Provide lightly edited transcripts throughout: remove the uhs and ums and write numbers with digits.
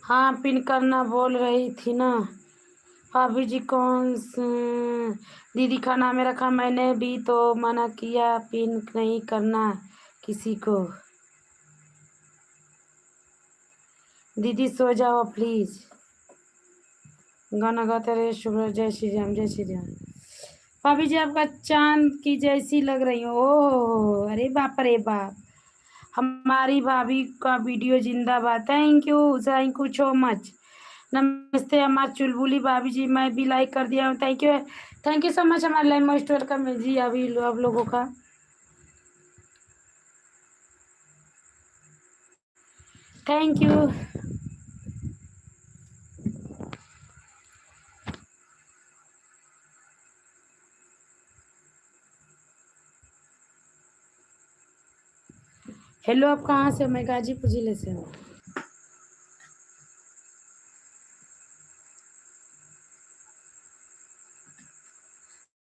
हाँ पिन करना बोल रही थी ना भाभी जी। दीदी का नाम रखा मैंने भी तो मना किया पिन नहीं करना किसी को। दीदी सो जाओ प्लीज। गाना गाते रहे शुभ जय श्री राम जय श्री राम। भाभी जी आपका चांद की जैसी लग रही हो। ओह अरे बाप रे बाप। हमारी भाभी का वीडियो जिंदाबाद। Thank you so much. नमस्ते हमारी चुलबुली भाभी जी। मैं भी लाइक कर दिया हूँ। थैंक यू सो मच हमारे लाइव मास्टर का जी अभी आप लोगों का। Thank you. हेलो आप कहाँ से हो? मैं गाजीपुर जिले से हूँ।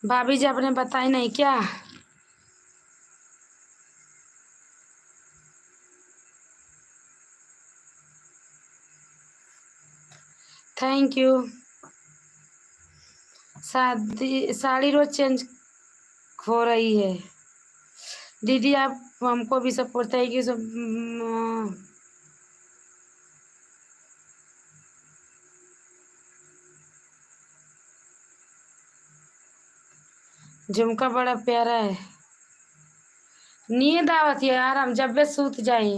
भाभी जी आपने बताई नहीं क्या? Thank you. साड़ी रोज चेंज हो रही है। दीदी आप हमको भी सपोर्ट थैंक यू सब। झुमका बड़ा प्यारा है। नींद आवत है यार हम जब भी सूत जाए।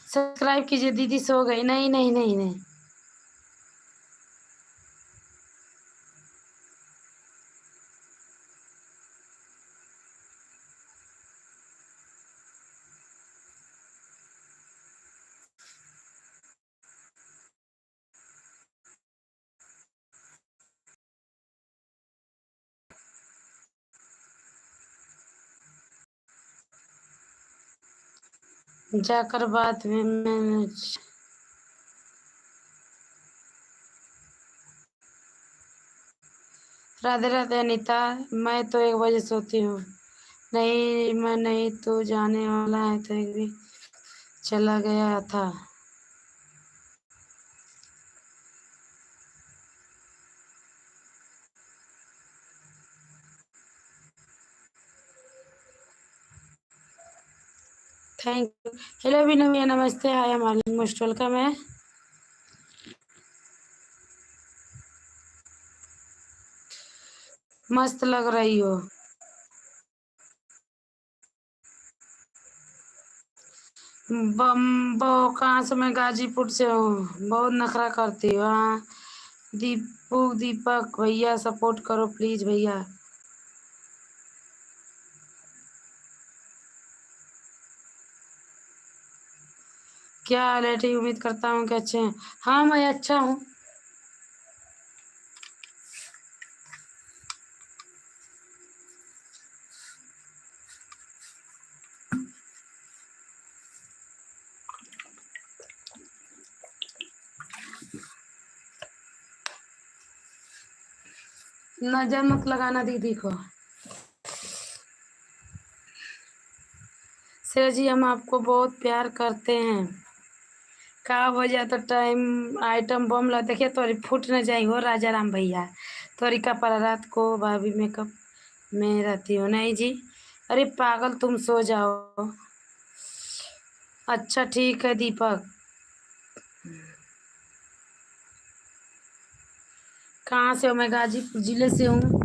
सब्सक्राइब कीजिए। दीदी सो गई? नहीं नहीं नहीं नहीं। जाकर बात में मैंने। राधे राधे अनीता। मैं तो 1 बजे सोती हूँ। नहीं मैं नहीं तो जाने वाला है तो एक भी चला गया था। Thank you. हेलो भी नमिया नमस्ते हाय हमारे मोस्ट वेलकम है। मस्त लग रही हो। बम्बो कहाँ से? मैं गाजीपुर से हूँ। बहुत नखरा करती हो हाँ। दीपक भैया सपोर्ट करो प्लीज भैया। क्या हाल है? ठीक उम्मीद करता हूँ कि अच्छे हैं। हाँ मैं अच्छा हूँ। नजर मत लगाना दीदी को। श्रेया जी हम आपको बहुत प्यार करते हैं। का वजह तो टाइम आइटम बम ला देखिए तोरी फूट न जाई हो राजा राम भैया। तोरी का पर रात को भाभी मेकअप में रहती हो नहीं जी। अरे पागल तुम सो जाओ। अच्छा ठीक है दीपक। कहाँ से हो? मैं गाजीपुर जिले से हूँ।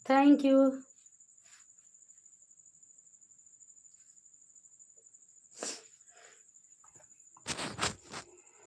Thank you.